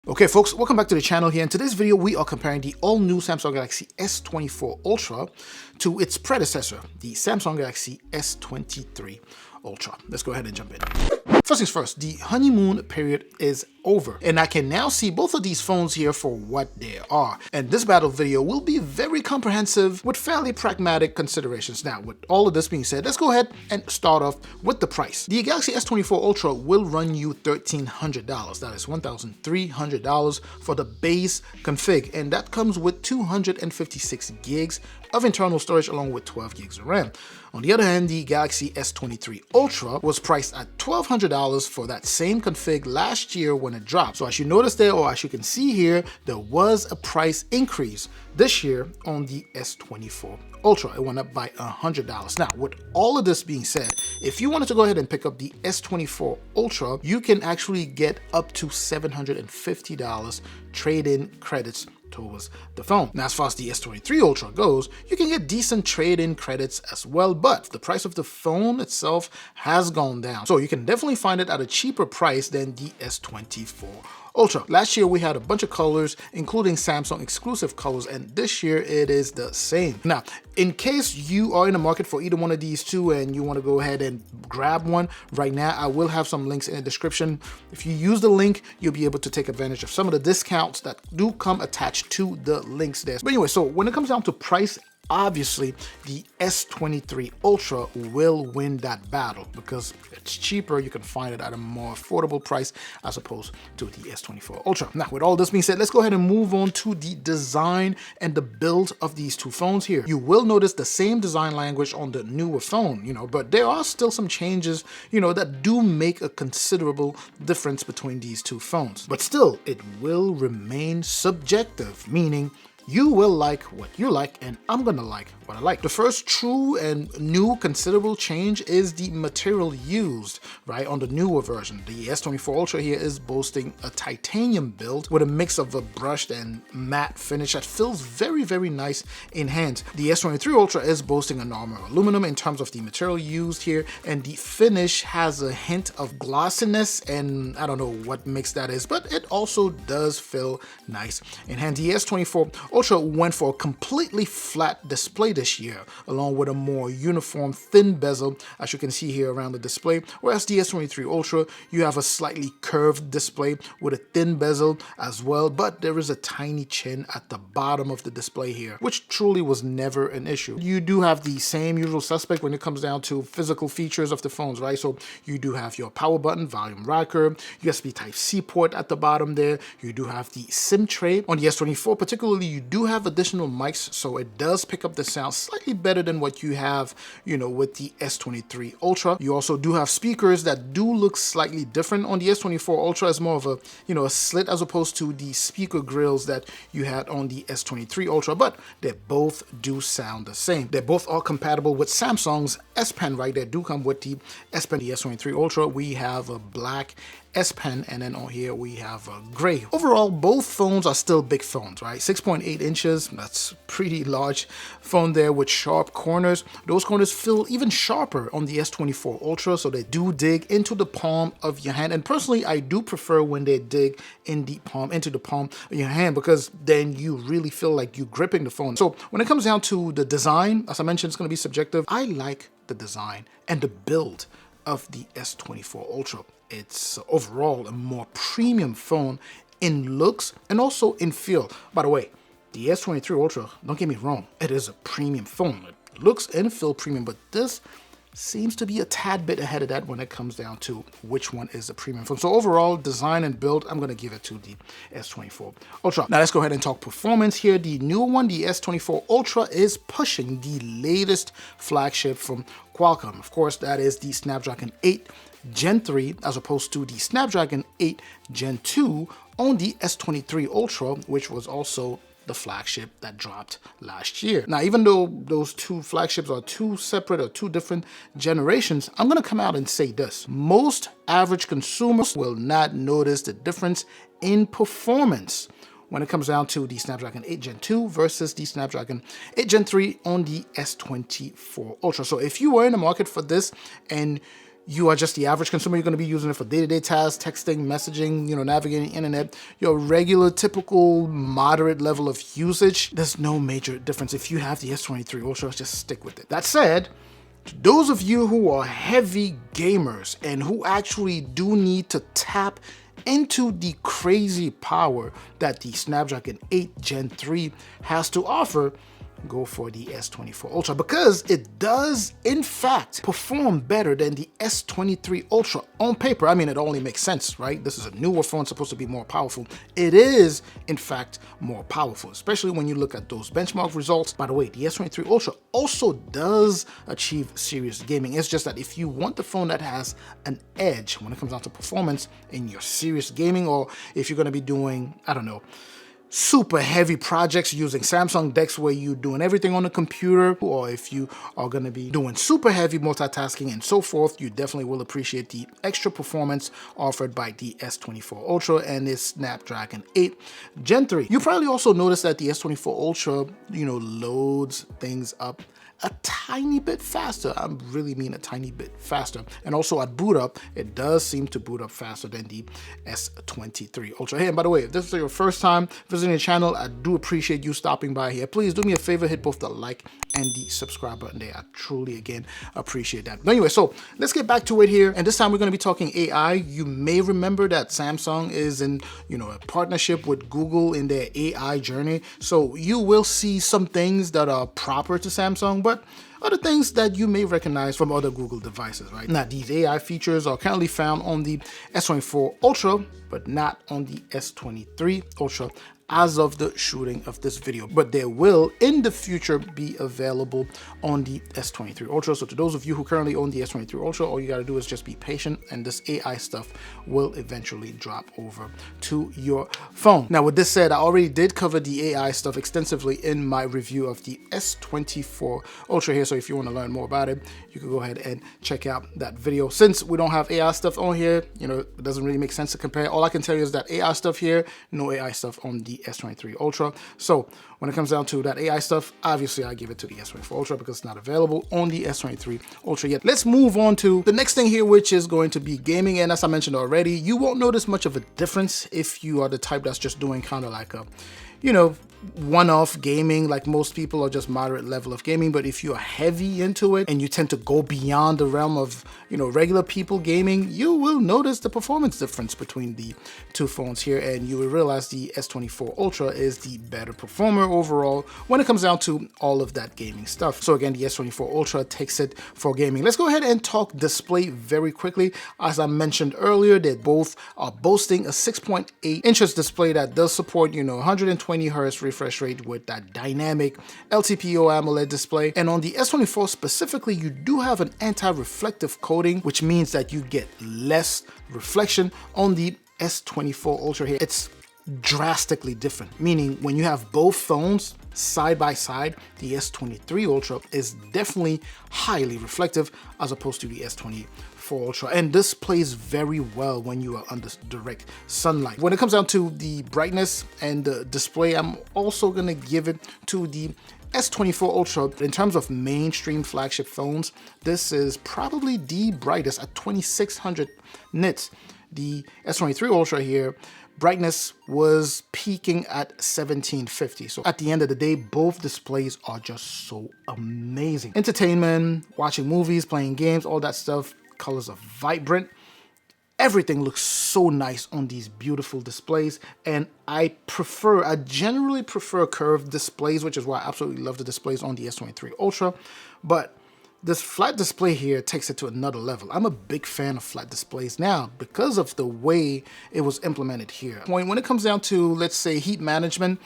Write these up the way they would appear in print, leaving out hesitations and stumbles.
Okay folks, welcome back to the channel here. In today's video, we are comparing the all-new Samsung Galaxy S24 ULTRA to its predecessor, the Samsung Galaxy S23 ULTRA. Let's go ahead and jump in. First things first, the honeymoon period is over, and I can now see both of these phones here for what they are. And this battle video will be very comprehensive with fairly pragmatic considerations. Now, with all of this being said, let's go ahead and start off with the price. The Galaxy S24 ULTRA will run you $1,300. That is $1,300 for the base config, and that comes with 256 gigs of internal storage along with 12 gigs of RAM. On the other hand, the Galaxy S23 ULTRA was priced at $1,200 for that same config last year when it dropped. So as you notice there, or as you can see here, there was a price increase this year on the S24 ULTRA. It went up by $100. Now, with all of this being said, if you wanted to go ahead and pick up the S24 ULTRA, you can actually get up to $750 trade-in credits towards the phone. Now, as far as the S23 ULTRA goes, you can get decent trade-in credits as well, but the price of the phone itself has gone down. So you can definitely find it at a cheaper price than the S24 ULTRA. Last year we had a bunch of colors, including Samsung exclusive colors, and this year it is the same. Now, in case you are in the market for either one of these two and you want to go ahead and grab one right now, I will have some links in the description. If you use the link, you'll be able to take advantage of some of the discounts that do come attached to the links there. But anyway, so when it comes down to price, obviously the S23 ULTRA will win that battle because it's cheaper. You can find it at a more affordable price as opposed to the S24 ULTRA. Now, with all this being said, let's go ahead and move on to the design and the build of these two phones here. You will notice the same design language on the newer phone, but there are still some changes, that do make a considerable difference between these two phones. But still, it will remain subjective, meaning you will like what you like, and I'm gonna like what I like. The first true and new considerable change is the material used, right, on the newer version. The S24 ULTRA here is boasting a titanium build with a mix of a brushed and matte finish that feels very, very nice in hand. The S23 ULTRA is boasting a normal aluminum in terms of the material used here, and the finish has a hint of glossiness, and I don't know what mix that is, but it also does feel nice in hand. The S24 ULTRA went for a completely flat display this year, along with a more uniform thin bezel, as you can see here around the display, whereas the S23 ULTRA, you have a slightly curved display with a thin bezel as well, but there is a tiny chin at the bottom of the display here, which truly was never an issue. You do have the same usual suspect when it comes down to physical features of the phones, right? So you do have your power button, volume rocker, USB Type-C port at the bottom there. You do have the SIM tray. On the S24 particularly, you do have additional mics, so it does pick up the sound slightly better than what you have, with the S23 ULTRA. You also do have speakers that do look slightly different. On the S24 ULTRA, it's more of a, a slit as opposed to the speaker grills that you had on the S23 ULTRA, but they both do sound the same. They both are compatible with Samsung's S Pen, right? They do come with the S Pen. The S23 ULTRA, we have a black S Pen, and then on here we have a gray. Overall, both phones are still big phones, right? 6.8 inches, that's pretty large phone there with sharp corners. Those corners feel even sharper on the S24 ULTRA, so they do dig into the palm of your hand. And personally, I do prefer when they dig into the palm of your hand, because then you really feel like you're gripping the phone. So when it comes down to the design, as I mentioned, it's going to be subjective. I like the design and the build of the S24 ULTRA. It's overall a more premium phone in looks and also in feel. By the way, the S23 ULTRA, don't get me wrong, it is a premium phone. It looks and feel premium, but this seems to be a tad bit ahead of that when it comes down to which one is a premium phone. So overall, design and build, I'm going to give it to the S24 ULTRA. Now let's go ahead and talk performance here. The new one, the S24 ULTRA, is pushing the latest flagship from Qualcomm. Of course, that is the Snapdragon 8 Gen 3 as opposed to the Snapdragon 8 Gen 2 on the S23 ULTRA, which was also the flagship that dropped last year. Now, even though those two flagships are two separate or two different generations, I'm gonna come out and say this. Most average consumers will not notice the difference in performance when it comes down to the Snapdragon 8 Gen 2 versus the Snapdragon 8 Gen 3 on the S24 ULTRA. So if you were in the market for this and you are just the average consumer, you're going to be using it for day-to-day tasks, texting, messaging, navigating internet, your regular, typical, moderate level of usage, there's no major difference. If you have the S23 Ultra, just stick with it. That said, to those of you who are heavy gamers and who actually do need to tap into the crazy power that the Snapdragon 8 Gen 3 has to offer, go for the S24 Ultra, because it does in fact perform better than the S23 Ultra on paper. I mean, it only makes sense, right? This is a newer phone, supposed to be more powerful. It is in fact more powerful, especially when you look at those benchmark results. By the way, the S23 Ultra also does achieve serious gaming. It's just that if you want the phone that has an edge when it comes down to performance in your serious gaming, or if you're going to be doing, I don't know, super heavy projects using Samsung decks where you're doing everything on the computer, or if you are going to be doing super heavy multitasking and so forth, you definitely will appreciate the extra performance offered by the S24 Ultra and its Snapdragon 8 Gen 3. You probably also noticed that the S24 Ultra, loads things up a tiny bit faster. I really mean a tiny bit faster. And also at boot up, it does seem to boot up faster than the S23 Ultra. Hey, and by the way, if this is your first time visiting the channel, I do appreciate you stopping by here. Please do me a favor, hit both the like and the subscribe button there. I truly, again, appreciate that. But anyway, so let's get back to it here. And this time we're going to be talking AI. You may remember that Samsung is in, a partnership with Google in their AI journey. So you will see some things that are proper to Samsung, but other things that you may recognize from other Google devices, right? Now, these AI features are currently found on the S24 Ultra, but not on the S23 Ultra as of the shooting of this video, but they will in the future be available on the S23 Ultra. So to those of you who currently own the S23 Ultra, all you got to do is just be patient, and this AI stuff will eventually drop over to your phone. Now, with this said, I already did cover the AI stuff extensively in my review of the S24 Ultra here. So if you want to learn more about it, you can go ahead and check out that video. Since we don't have AI stuff on here, it doesn't really make sense to compare. All I can tell you is that AI stuff here, no AI stuff on the S23 Ultra. So when it comes down to that AI stuff, obviously I give it to the S24 Ultra because it's not available on the S23 Ultra yet. Let's move on to the next thing here, which is going to be gaming. And as I mentioned already, you won't notice much of a difference if you are the type that's just doing kind of like a, one-off gaming, like most people are just moderate level of gaming. But if you're heavy into it and you tend to go beyond the realm of, regular people gaming, you will notice the performance difference between the two phones here, and you will realize the S24 Ultra is the better performer overall when it comes down to all of that gaming stuff. So again, the S24 Ultra takes it for gaming. Let's go ahead and talk display very quickly. As I mentioned earlier, they both are boasting a 6.8 inches display that does support, 120 Hz refresh rate with that dynamic LTPO AMOLED display. And on the S24 specifically, you do have an anti-reflective coating, which means that you get less reflection. On the S24 Ultra here, it's drastically different, meaning when you have both phones side by side, the S23 Ultra is definitely highly reflective as opposed to the S24 Ultra, and this plays very well when you are under direct sunlight. When it comes down to the brightness and the display, I'm also gonna give it to the S24 Ultra. In terms of mainstream flagship phones, this is probably the brightest at 2600 nits. The S23 Ultra here, brightness was peaking at 1750. So at the end of the day, both displays are just so amazing. Entertainment, watching movies, playing games, all that stuff, colors are vibrant. Everything looks so nice on these beautiful displays, and I generally prefer curved displays, which is why I absolutely love the displays on the S23 Ultra. But this flat display here takes it to another level. I'm a big fan of flat displays now because of the way it was implemented here. When it comes down to, let's say, heat management,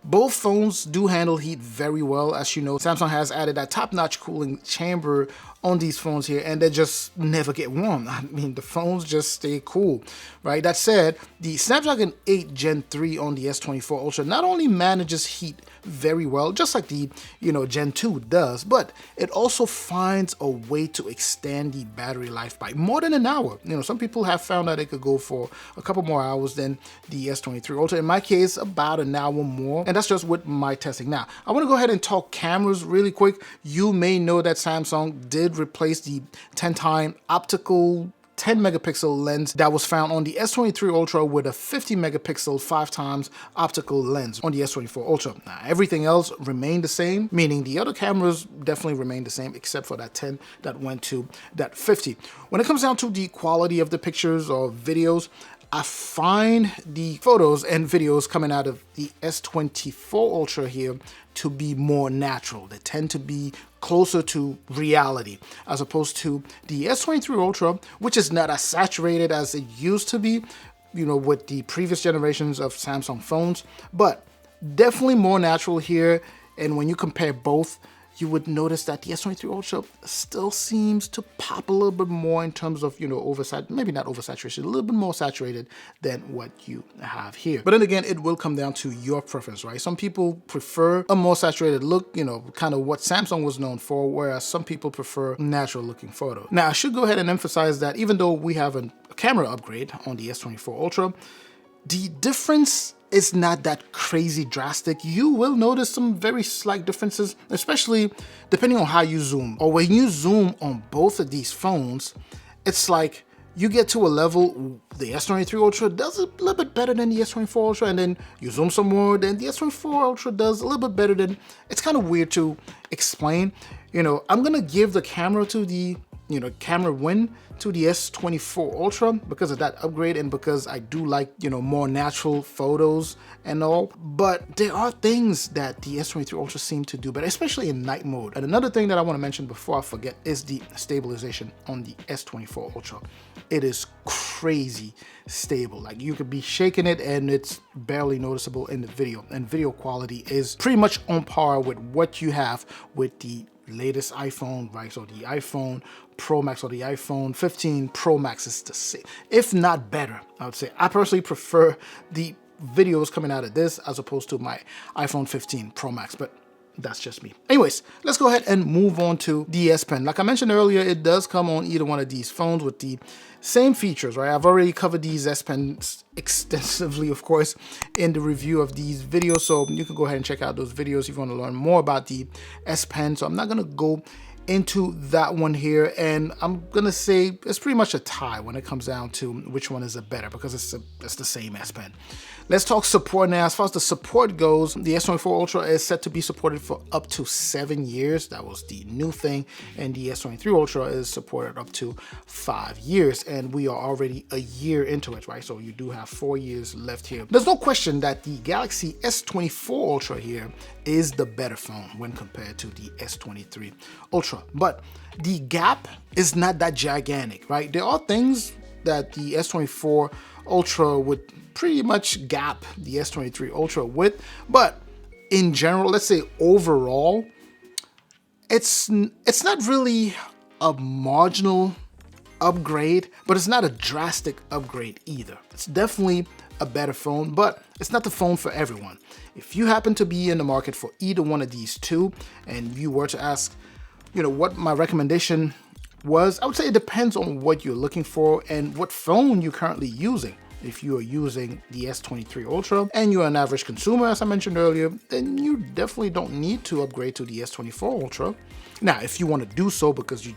both phones do handle heat very well. As you know, Samsung has added that top-notch cooling chamber on these phones here, and they just never get warm. I mean, the phones just stay cool, right? That said, the Snapdragon 8 Gen 3 on the S24 Ultra not only manages heat very well, just like the Gen 2 does, but it also finds a way to extend the battery life by more than an hour. Some people have found that it could go for a couple more hours than the S23 Ultra. In my case, about an hour more, and that's just with my testing. Now, I want to go ahead and talk cameras really quick. You may know that Samsung did did replace the 10-time optical 10 megapixel lens that was found on the S23 Ultra with a 50 megapixel 5x optical lens on the S24 Ultra. Now, everything else remained the same, meaning the other cameras definitely remained the same except for that 10 that went to that 50. When it comes down to the quality of the pictures or videos, I find the photos and videos coming out of the S24 Ultra here to be more natural. They tend to be closer to reality as opposed to the S23 Ultra, which is not as saturated as it used to be, you know, with the previous generations of Samsung phones, but definitely more natural here. And when you compare both, you would notice that the S23 Ultra still seems to pop a little bit more in terms of, you know, maybe not oversaturation, a little bit more saturated than what you have here. But then again, it will come down to your preference, right? Some people prefer a more saturated look, you know, kind of what Samsung was known for, whereas some people prefer natural looking photos. Now, I should go ahead and emphasize that even though we have a camera upgrade on the S24 Ultra, the difference is not that crazy drastic. You will notice some very slight differences, especially depending on how you zoom. Or when you zoom on both of these phones, it's like you get to a level, the S23 Ultra does a little bit better than the S24 Ultra, and then you zoom some more, then the S24 Ultra does a little bit better than, it's kind of weird to explain. You know, I'm gonna give the camera to the, you know, camera win to the S24 Ultra because of that upgrade and because I do like, you know, more natural photos and all. But there are things that the S23 Ultra seem to do better, especially in night mode. And another thing that I want to mention before I forget is the stabilization on the S24 Ultra. It is crazy stable. Like, you could be shaking it and it's barely noticeable in the video. And video quality is pretty much on par with what you have with the latest iPhone, right? So the iPhone Pro Max or the iPhone 15 Pro Max is the same, if not better, I would say. I personally prefer the videos coming out of this as opposed to my iPhone 15 Pro Max, but that's just me. Anyways, let's go ahead and move on to the S Pen. Like I mentioned earlier, it does come on either one of these phones with the same features, right? I've already covered these S Pens extensively, of course, in the review of these videos, so you can go ahead and check out those videos if you want to learn more about the S Pen. So I'm not gonna go into that one here, and I'm gonna say it's pretty much a tie when it comes down to which one is a better, because it's the same S Pen. Let's talk support now. As far as the support goes, the S24 Ultra is set to be supported for up to 7 years. That was the new thing. And the S23 Ultra is supported up to 5 years. And we are already a year into it, right? So you do have 4 years left here. There's no question that the Galaxy S24 Ultra here is the better phone when compared to the S23 Ultra. But the gap is not that gigantic, right? There are things that the S24 Ultra would pretty much gap the S23 Ultra with, but in general, let's say overall, it's not really a marginal upgrade, but it's not a drastic upgrade either. It's definitely a better phone, but it's not the phone for everyone. If you happen to be in the market for either one of these two, and you were to ask, you know, what my recommendation was, I would say it depends on what you're looking for and what phone you're currently using. If you are using the S23 Ultra and you're an average consumer, as I mentioned earlier, then you definitely don't need to upgrade to the S24 Ultra. Now, if you want to do so because you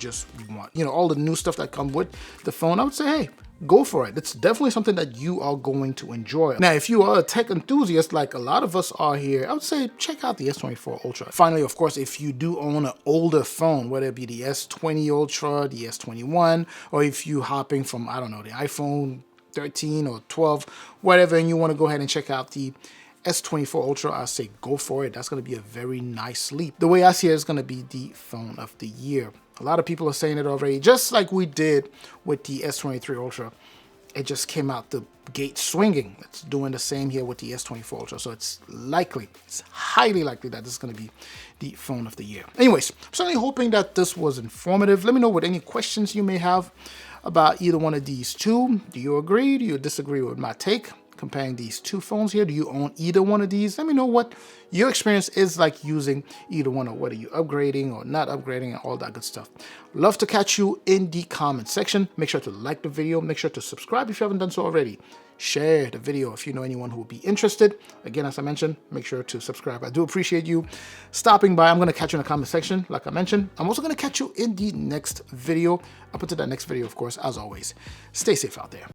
want, you know, all the new stuff that come with the phone, I would say, hey, go for it. It's definitely something that you are going to enjoy. Now, if you are a tech enthusiast like a lot of us are here, I would say check out the S24 Ultra. Finally, of course, if you do own an older phone, whether it be the S20 Ultra, the S21, or if you're hopping from, I don't know, the iPhone 13 or 12, whatever, and you want to go ahead and check out the S24 Ultra, I say go for it. That's going to be a very nice leap. The way I see it, is going to be the phone of the year. A lot of people are saying it already, just like we did with the S23 Ultra. It just came out the gate swinging. It's doing the same here with the S24 Ultra. So it's highly likely that this is going to be the phone of the year. Anyways, I'm certainly hoping that this was informative. Let me know what any questions you may have about either one of these two. Do you agree? Do you disagree with my take? comparing these two phones here. Do you own either one of these? Let me know what your experience is like using either one, or whether you're upgrading or not upgrading and all that good stuff. Love to catch you in the comment section. Make sure to like the video. Make sure to subscribe if you haven't done so already. Share the video if you know anyone who will be interested. Again, as I mentioned, make sure to subscribe. I do appreciate you stopping by. I'm going to catch you in the comment section, like I mentioned. I'm also going to catch you in the next video. Up until that next video, of course, as always, stay safe out there.